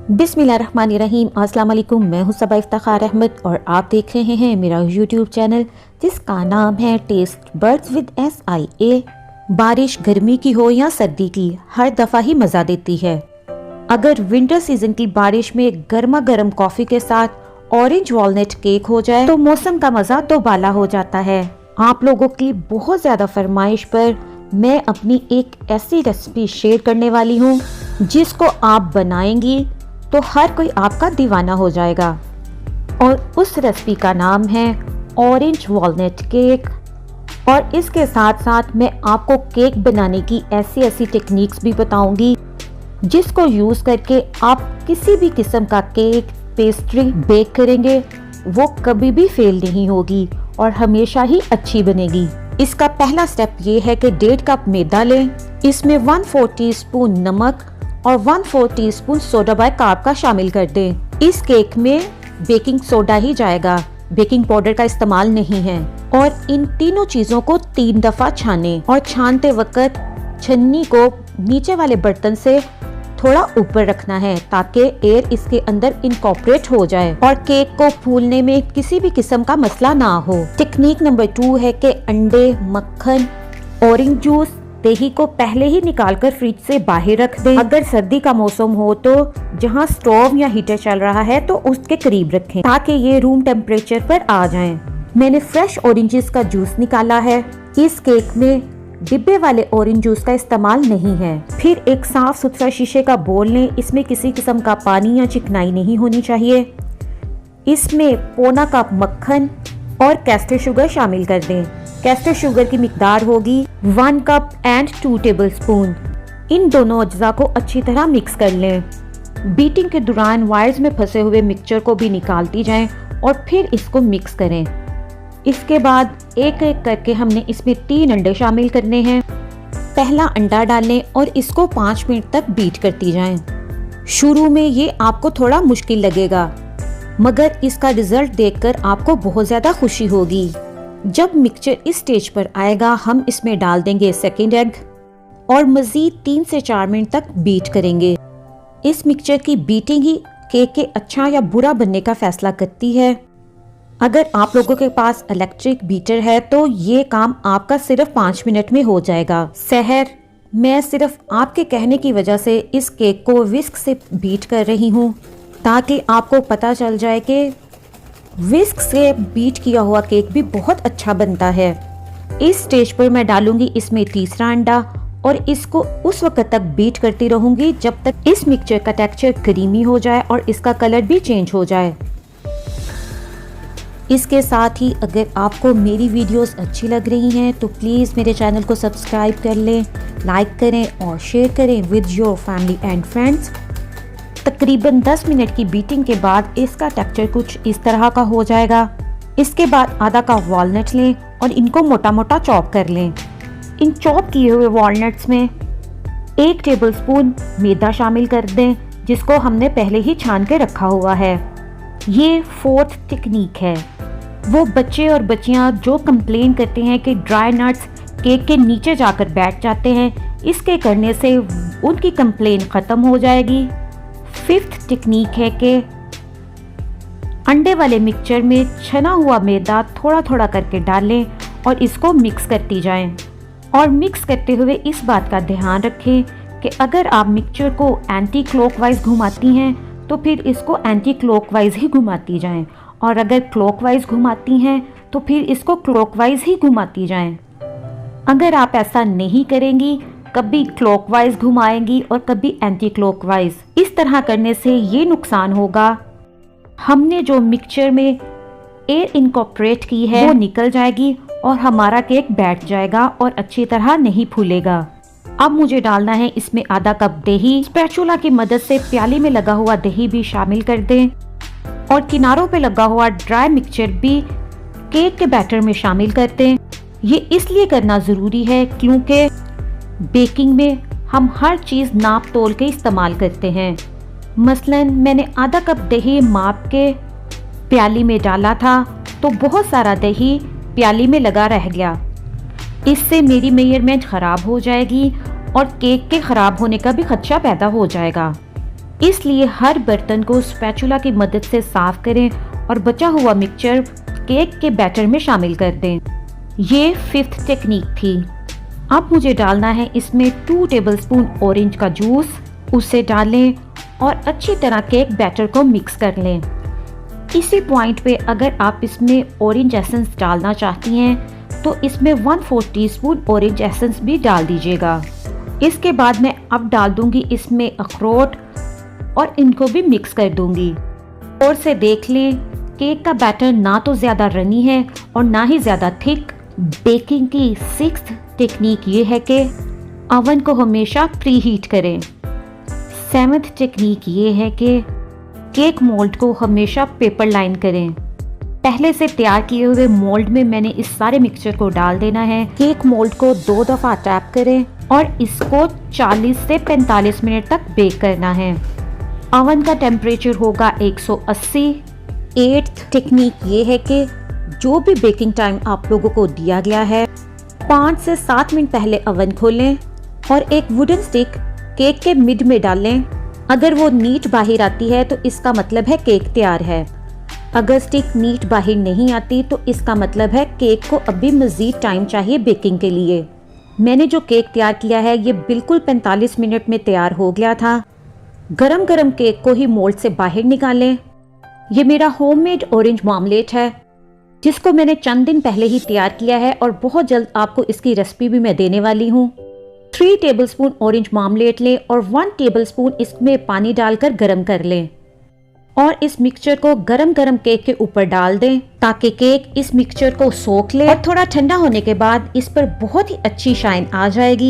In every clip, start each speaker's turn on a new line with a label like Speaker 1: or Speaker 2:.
Speaker 1: बिस्मिल्लाहिर्रहमानिर्रहीम। अस्सलाम वालेकुम। मैं हूं सबा इफ्तिखार अहमद और आप देख रहे हैं मेरा यूट्यूब चैनल जिसका नाम है टेस्ट बर्ड्स विद SIA। बारिश गर्मी की हो या सर्दी की, हर दफ़ा ही मज़ा देती है। अगर विंटर सीजन की बारिश में गर्मा गर्म कॉफ़ी के साथ ऑरेंज वॉलनट केक हो जाए तो मौसम का मज़ा दोबाला हो जाता है। आप लोगों की बहुत ज़्यादा फरमाइश पर मैं अपनी एक ऐसी रेसिपी शेयर करने वाली हूँ जिसको आप बनाएंगी तो हर कोई आपका दीवाना हो जाएगा। और उस रेसिपी का नाम है ऑरेंज वॉलनट केक। और इसके साथ साथ मैं आपको केक बनाने की ऐसी टेक्निक्स भी बताऊंगी जिसको यूज़ करके आप किसी भी किस्म का केक पेस्ट्री बेक करेंगे वो कभी भी फेल नहीं होगी और हमेशा ही अच्छी बनेगी। इसका पहला स्टेप ये है कि 1.5 कप मैदा लें, इसमें 1/4 टीस्पून नमक और 1/4 टीस्पून सोडा बाइकार्ब का शामिल कर दें। इस केक में बेकिंग सोडा ही जाएगा, बेकिंग पाउडर का इस्तेमाल नहीं है। और इन तीनों चीजों को 3 दफा छानें और छानते वक्त छन्नी को नीचे वाले बर्तन से थोड़ा ऊपर रखना है ताकि एयर इसके अंदर इनकॉर्पोरेट हो जाए और केक को फूलने में किसी भी किस्म का मसला ना हो। टेक्निक नंबर 2 है कि अंडे, मक्खन, ऑरेंज जूस, दही को पहले ही निकालकर फ्रिज से बाहर रख दें। अगर सर्दी का मौसम हो तो जहां स्टोव या हीटर चल रहा है तो उसके करीब रखें ताकि ये रूम टेम्परेचर पर आ जाएं। मैंने फ्रेश ऑरेंजेस का जूस निकाला है। इस केक में डिब्बे वाले ऑरेंज जूस का इस्तेमाल नहीं है। फिर एक साफ सुथरा शीशे का बोल लें, इसमें किसी किस्म का पानी या चिकनाई नहीं होनी चाहिए। इसमें 1/4 कप मक्खन और कैस्टर शुगर शामिल कर दें। कैस्टर शुगर की मिकदार होगी 1 कप एंड 2 टेबलस्पून। इन दोनों अज्जा को अच्छी तरह मिक्स कर लें। बीटिंग के दौरान वायर्स में फंसे हुए मिक्सचर को भी निकालती जाएं और फिर इसको मिक्स करें। इसके बाद एक एक करके हमने इसमें 3 अंडे शामिल करने हैं। पहला अंडा डालें और इसको 5 मिनट तक बीट करती जाएं। शुरू में ये आपको थोड़ा मुश्किल लगेगा मगर इसका रिजल्ट देखकर आपको बहुत ज़्यादा खुशी होगी। जब मिक्सचर इस स्टेज पर आएगा हम इसमें डाल देंगे सेकेंड एग और मज़ीद 3 से 4 मिनट तक बीट करेंगे। इस मिक्सचर की बीटिंग ही केक के अच्छा या बुरा बनने का फैसला करती है। अगर आप लोगों के पास इलेक्ट्रिक बीटर है तो ये काम आपका सिर्फ 5 मिनट में हो जाएगा। सहर, मैं सिर्फ आपके कहने की वजह से इस केक को विस्क से बीट कर रही हूँ ताकि आपको पता चल जाए कि विस्क से बीट किया हुआ केक भी बहुत अच्छा बनता है। इस स्टेज पर मैं डालूंगी इसमें तीसरा अंडा और इसको उस वक्त तक बीट करती रहूंगी जब तक इस मिक्सचर का टेक्सचर क्रीमी हो जाए और इसका कलर भी चेंज हो जाए। इसके साथ ही अगर आपको मेरी वीडियोस अच्छी लग रही हैं तो प्लीज़ मेरे चैनल को सब्सक्राइब कर लें, लाइक करें और शेयर करें with your family and friends. तकरीबन 10 मिनट की बीटिंग के बाद इसका टेक्सचर कुछ इस तरह का हो जाएगा। इसके बाद आधा कप वॉलनट लें और इनको मोटा मोटा चॉप कर लें। इन चॉप किए हुए वॉलनट्स में 1 टेबलस्पून मैदा शामिल कर दें जिसको हमने पहले ही छान के रखा हुआ है। ये 4th टेक्निक है। वो बच्चे और बच्चियां जो कंप्लेन करते हैं कि ड्राई नट्स केक के नीचे जाकर बैठ जाते हैं, इसके करने से उनकी कंप्लेन ख़त्म हो जाएगी। 5th टेक्निक है कि अंडे वाले मिक्सचर में छना हुआ मैदा थोड़ा थोड़ा करके डालें और इसको मिक्स करती जाएं। और मिक्स करते हुए इस बात का ध्यान रखें कि अगर आप मिक्सचर को एंटी क्लॉकवाइज घुमाती हैं तो फिर इसको एंटी क्लॉकवाइज ही घुमाती जाएं और अगर क्लॉकवाइज घुमाती हैं तो फिर इसको क्लॉकवाइज ही घुमाती जाएं। अगर आप ऐसा नहीं करेंगी, कभी क्लॉकवाइज घुमाएंगी और कभी एंटी क्लॉकवाइज, इस तरह करने से ये नुकसान होगा, हमने जो मिक्सचर में एयर इनकॉर्पोरेट की है वो निकल जाएगी और हमारा केक बैठ जाएगा और अच्छी तरह नहीं फूलेगा। अब मुझे डालना है इसमें आधा कप दही। स्पैचुला की मदद से प्याली में लगा हुआ दही भी शामिल कर दें और किनारों पे लगा हुआ ड्राई मिक्सचर भी केक के बैटर में शामिल कर दें। ये इसलिए करना ज़रूरी है क्योंकि बेकिंग में हम हर चीज़ नाप तोल के इस्तेमाल करते हैं। मसलन मैंने आधा कप दही माप के प्याली में डाला था तो बहुत सारा दही प्याली में लगा रह गया। इससे मेरी मेजरमेंट ख़राब हो जाएगी और केक के ख़राब होने का भी खदशा पैदा हो जाएगा। इसलिए हर बर्तन को स्पैचुला की मदद से साफ करें और बचा हुआ मिक्सचर केक के बैटर में शामिल कर दें। ये 5th टेक्निक थी। अब मुझे डालना है इसमें 2 टेबलस्पून ऑरेंज का जूस, उसे डालें और अच्छी तरह केक बैटर को मिक्स कर लें। इसी पॉइंट पे अगर आप इसमें ऑरेंज एसेंस डालना चाहती हैं तो इसमें 1/4 टीस्पून ऑरेंज एसेंस भी डाल दीजिएगा। इसके बाद मैं अब डाल दूंगी इसमें अखरोट और इनको भी मिक्स कर दूंगी। और से देख लें केक का बैटर ना तो ज़्यादा रनी है और ना ही ज़्यादा थिक। बेकिंग की 6th टेक्निक ये है कि ओवन को हमेशा प्री हीट करें। 7th टेक्निक ये है कि केक मोल्ड को हमेशा पेपर लाइन करें। पहले से तैयार किए हुए मोल्ड में मैंने इस सारे मिक्सचर को डाल देना है। केक मोल्ड को 2 दफ़ा टैप करें और इसको 40 से 45 मिनट तक बेक करना है। ओवन का टेम्परेचर होगा 180। 8th टेक्निक ये है कि जो भी बेकिंग टाइम आप लोगों को दिया गया है 5 से 7 मिनट पहले ओवन खोलें और एक वुडन स्टिक केक के मिड में डालें। अगर वो नीट बाहर आती है तो इसका मतलब है केक तैयार है। अगर स्टिक नीट बाहर नहीं आती तो इसका मतलब है केक को अभी मज़ीद टाइम चाहिए बेकिंग के लिए। मैंने जो केक तैयार किया है ये बिल्कुल 45 मिनट में तैयार हो गया था। गरम गरम केक को ही मोल्ड से बाहर निकालें। ये मेरा होममेड ऑरेंज मार्मलेट है जिसको मैंने चंद दिन पहले ही तैयार किया है और बहुत जल्द आपको इसकी रेसिपी भी मैं देने वाली हूँ। 3 टेबलस्पून ऑरेंज मार्मलेट लें और 1 टेबलस्पून इसमें पानी डालकर गरम कर लें और इस मिक्सचर को गरम गरम केक के ऊपर डाल दें ताकि केक इस मिक्सचर को सोख ले और थोड़ा ठंडा होने के बाद इस पर बहुत ही अच्छी शाइन आ जाएगी।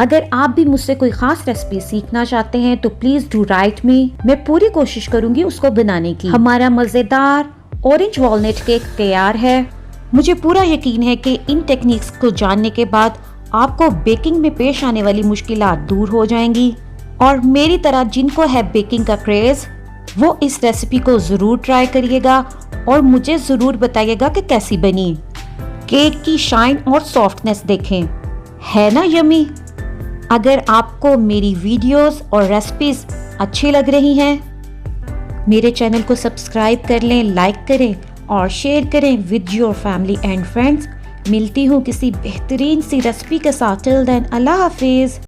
Speaker 1: अगर आप भी मुझसे कोई खास रेसिपी सीखना चाहते हैं तो प्लीज डू राइट मी। मैं पूरी कोशिश करूंगी उसको बनाने की। हमारा मजेदार ऑरेंज वॉलनट केक तैयार है। मुझे पूरा यकीन है कि इन टेक्निक्स को जानने के बाद आपको बेकिंग में पेश आने वाली मुश्किलात दूर हो जाएंगी और मेरी तरह जिनको है बेकिंग का क्रेज वो इस रेसिपी को जरूर ट्राई करिएगा और मुझे जरूर बताइएगा कि कैसी बनी। केक की शाइन और सॉफ्टनेस देखें, है ना यमी। अगर आपको मेरी वीडियोस और रेसिपीज अच्छी लग रही हैं मेरे चैनल को सब्सक्राइब कर लें, लाइक करें और शेयर करें with your family and friends. मिलती हूँ किसी बेहतरीन सी रेसिपी के साथ। टिल देन अल्लाह हाफिज।